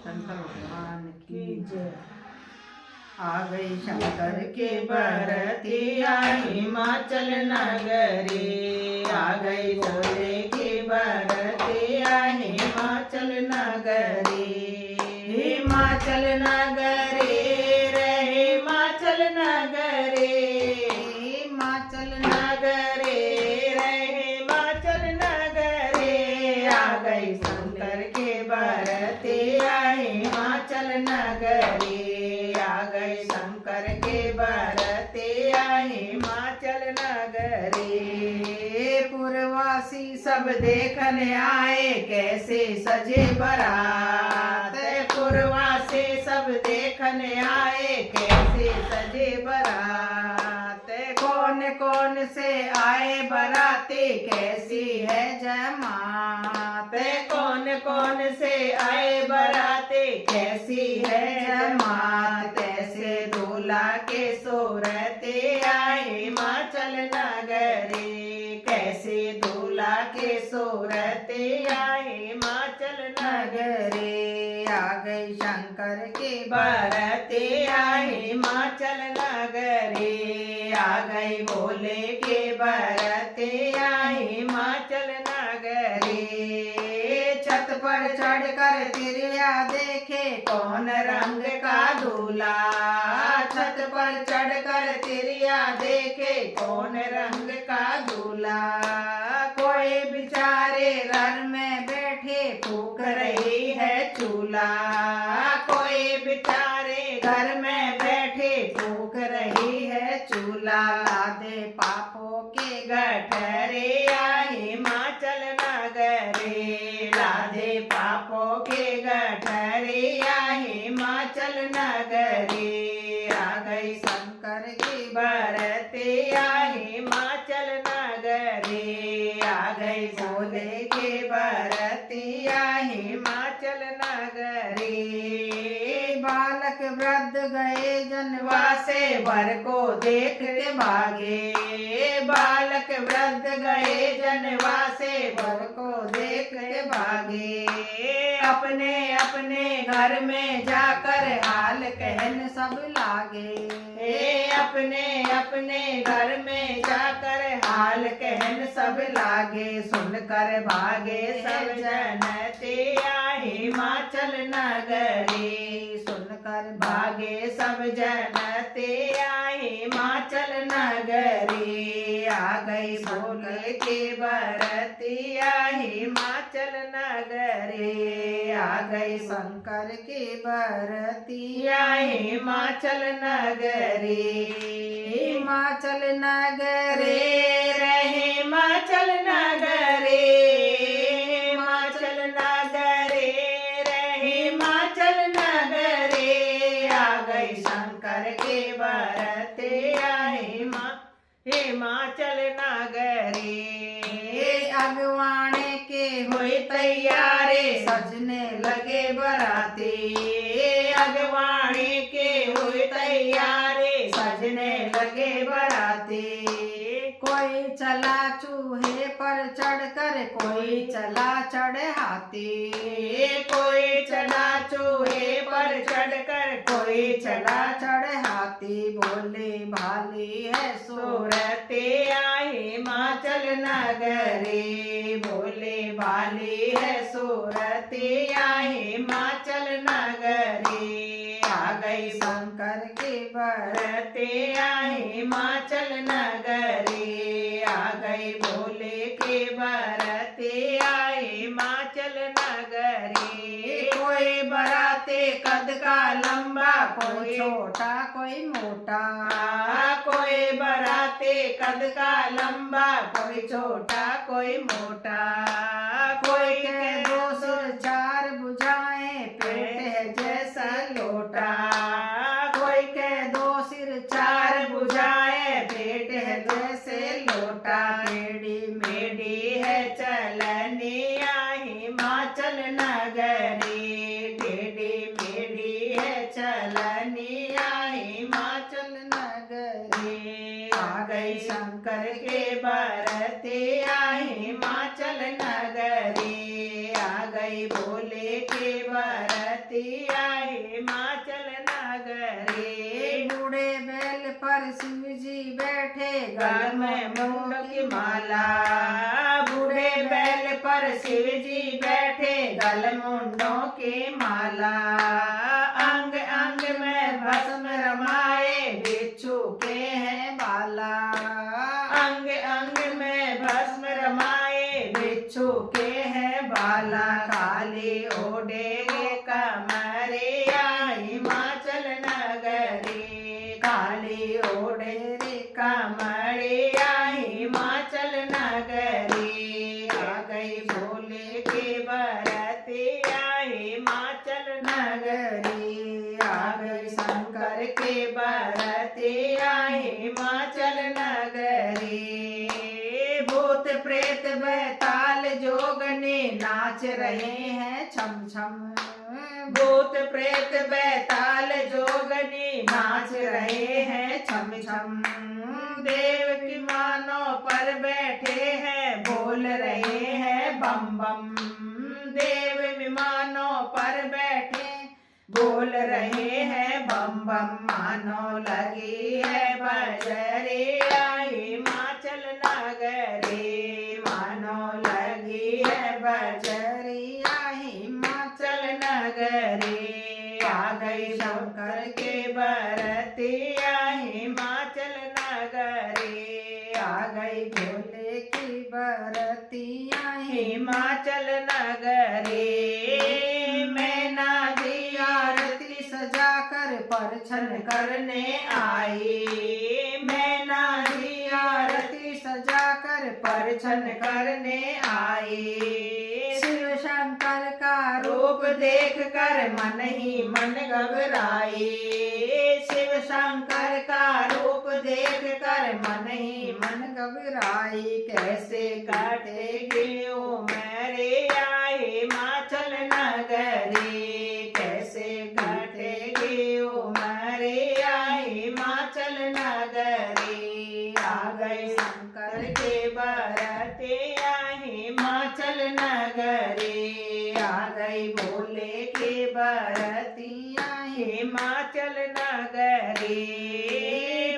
शंकर भगवान की जय। आ गई शंकर के बरतिया हिमाचल नगरी, आ गई भोले की बरतिया हिमाचल नगरी। हिमाचल नगरी रे हिमाचल नगरी, हिमाचल नगरी रे हिमाचल नगरी। आ गई शंकर के बरतिया हिमाचल नगरी, आ गई शंकर के बरतिया हिमाचल नगरी। पूर्ववासी सब देखने आए कैसे सजे बारात, पूर्ववासी सब देखने आए कैसे सजे बारात। कौन कौन से आए बाराती कैसी है जमात, कौन कौन से आए बाराती कैसी है जमात। कैसे दूल्हा के सोरते आए हिमाचल नगरी, कैसे दूल्हा के सोरते आए हिमाचल नगरी। आ गई शंकर के बरते आए हिमाचल नगरी, आ गई भोले के बरते आए हिमाचल नगरी। छत पर चढ़कर तिरिया देखे कौन रंग का दूल्हा, छत पर चढ़कर तिरिया देखे कौन रंग का दूल्हा। कोई बेचारे घर में बैठे फूक रही है चूल्हा, कोई बेचारे घर में बैठे फूक रही है चूल्हा। लादे पापों के गठरे आए हिमाचल नगरी, लादे पापों के गठरे आए हिमाचल नगरी। आ गई शंकर की बरते आए हिमाचल नगरी, आ गई भोले के बरते आए हिमाचल नगरी। बालक वृद्ध गए जनवासे वर को देख के भागे, बालक वृद्ध गए जनवासे वर को देख के भागे। अपने अपने घर में जाकर हाल कहन सब लागे, अपने अपने घर में जाकर हाल कहन सब लागे। सुनकर भागे सब जनते आए हिमाचल नगरी, सुनकर भागे सब जनते आए हिमाचल नगरी। आ गई भोले के बरती आए हिमाचल नगरी, आ गई शंकर के बरती आए हिमाचल नगरी। हिमाचल नगरी रे हिमाचल नगरी, हिमाचल नगरी रे हिमाचल नगरी। आ गई शंकर के बरते आए हिमाचल नगरी। अगवाने के हुई तैयारे सजने लगे बराती, अगवाने के हुई तैयारे सजने लगे बराती। कोई चला चूहे पर चढ़कर कोई चला चढ़े हाथी, कोई चला चूहे पर चढ़कर कोई चला चढ़े हाथी। बोले भाली है सूरते आए हिमाचल नगरी, बोले भाली है सूरते आए हिमाचल नगरी। आ गई शंकर के बरते आए हिमाचल नगरी, आ गई भोले के बरते आए हिमाचल नगरी। कोई बराते कद का लंबा कोई छोटा कोई मोटा, कोई बराते कद का लंबा कोई छोटा कोई मोटा। कोई के दो सिर चार भुजाएं पेट है जैसा लोटा, कोई के दो सिर चार भुजाएं पेट है जैसे लोटा। टेढ़ी मेढ़ी है चलनिया हिमाचल नगरी, टेढ़ी मेढ़ी है चलनिया हिमाचल नगरी। आ गई शंकर के बरते आए हिमाचल नगरी, आ गई भोले बरातिया हिमाचल नगरी। बूढ़े बैल पर शिव जी बैठे गल में मुंड की माला, बूढ़े बैल पर शिव जी बैठे गल मुंडों की माला। अंग अंग में भस्म रमाए बिच्छू के हैं बाला, अंग अंग में भस्म रमाए बिच्छू के हैं बाला। काली ओढ़े कमरिया हिमाचल नगरी, काली ओढ़े रे कमरिया हिमाचल नगरी। आ गई भोले के बरातिया हिमाचल नगरी, आ गई शंकर के बरातिया हिमाचल नगरी। भूत प्रेत बैताल जोगनी नाच रहे हैं छम छम, भूत प्रेत बैताल जोगनी नाच रहे हैं छम छम। देव की मानों पर बैठे हैं बोल रहे हैं बम बम, देव विमानों पर बैठे बोल रहे हैं बम बम। मानो लगी है बजरिया हिमाचल नगरी, मानो लगी है बजरिया हिमाचल नगरी। आ गई शंकर के बरातिया हिमाचल नगरी, आ गई भोले की बरातिया हिमाचल नगरी। मैना जी आरती सजा कर परछन करने आई, मैना जी आरती सजा कर परछन करने आई। शिव शंकर का रूप देख कर मन ही मन घबराई, शिव शंकर का रूप देख कर मन ही मन घबराई। कैसे काटेगी उमरिया हिमाचल नगरी, कैसे काटेगी उमरिया हिमाचल नगरी। आ गई शंकर के बरातिया हिमाचल नगरी, आ गई भोले के बरातिया हिमाचल नगरी।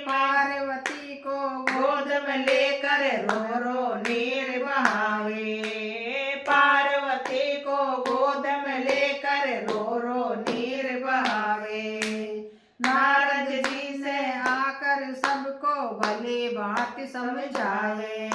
पार्वती को गोद में लेकर रो रो नीर बहावे, पार्वती को गोद में लेकर रो रो नीर बहावे। नारद जी से आकर सबको भली बात समझाए,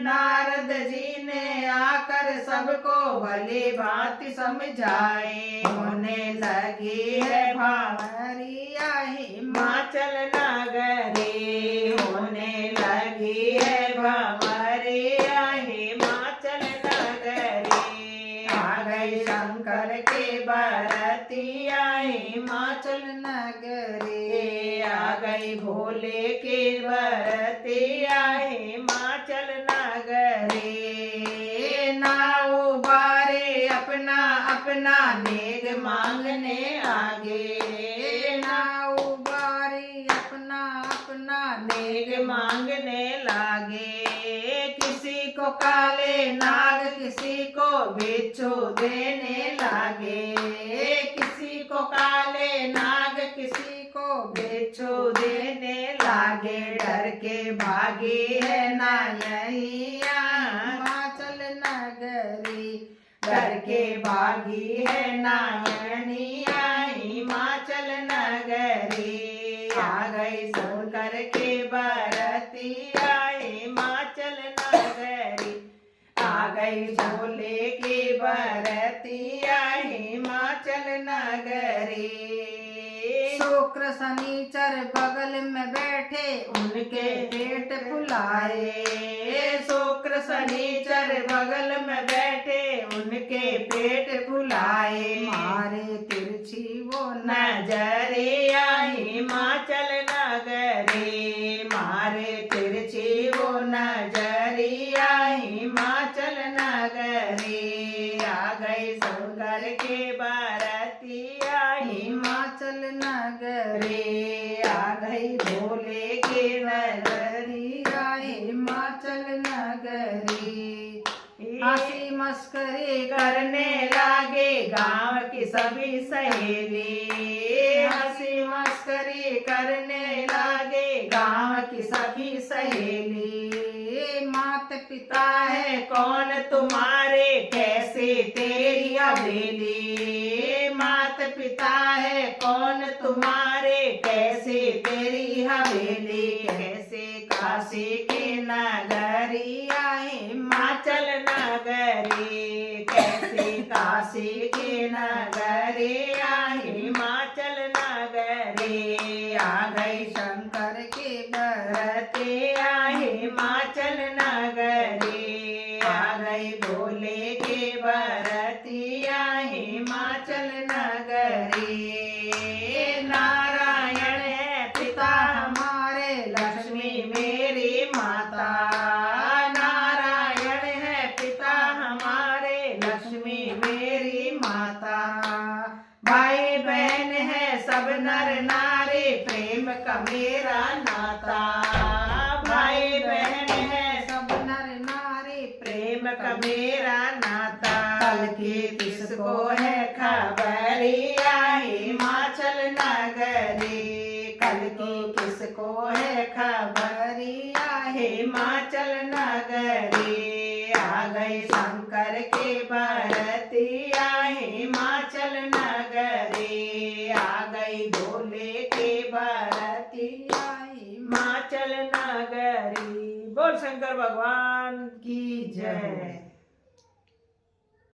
नारद जी ने आकर सबको भली बात समझाए। होने लगी है भावरिया हिमाचल नगरी, होने लगी है भावरिया हिमाचल नगरी। आ गई शंकर के बरातिया हिमाचल नगरी, आ गई भोले के बरातिया हिमाचल नगरी। नाव बारे अपना अपना नेग मांगने आगे, नाव बारे अपना अपना नेग मांगने लागे। किसी को काले नाग किसी को बिच्छू देने लागे, किसी को काले नाग किसी को बिच्छू देने लागे। डर के भागी है ना यही हिमाचल नगरी, डर के भागी है नायनिया हिमाचल नगरी। आ गई शंकर के बरातिया हिमाचल नगरी, आ गई भोले की बरातिया हिमाचल नगरी। शुक्र शनिचर बगल में बैठे उनके पेट फुलाए, शुक्र शनिचर बगल में बैठे उनके पेट फुलाए। मारे तिरछी वो नजरिया हिमाचल नगरी, मारे तिरछी वो नजरिया हिमाचल नगरी। आ गई शंकर के बरातिया हिमाचल नगरी, आ गई भोले के नगरिया हिमाचल नगरी। हंसी मस्करी करने लागे गांव की सभी सहेली, हंसी मस्करी करने लगे गांव की सभी सहेली। मात पिता पिता है कौन तुम्हारे, कैसे तेरी हवेली। मात पिता है कौन तुम्हारे, कैसे तेरी हवेली। कैसे काशी के नगरिया हिमाचल नगरी, कैसे काशी के नगरिया हिमाचल नगरी। आ गई शंकर के बरते हिमाचल नगरी, आ गई भोले के बरतिया हिमाचल नगरी। नारायण है पिता हमारे, लक्ष्मी मेरी माता। नारायण है पिता हमारे, लक्ष्मी मेरी माता। भाई बहन है सब नर नारी, प्रेम का मेरा नाता। भाई बहन है सब नर नारी, प्रेम का मेरा नाता। कल की किसको है खबरिया हिमाचल नगरी, कल की किसको है खबरिया हिमाचल नगरी। आ गई शंकर के बरतिया हिमाचल नगरी, आ गई भोले के बरतिया हिमाचल नगरी। बोल शंकर भगवान की जय।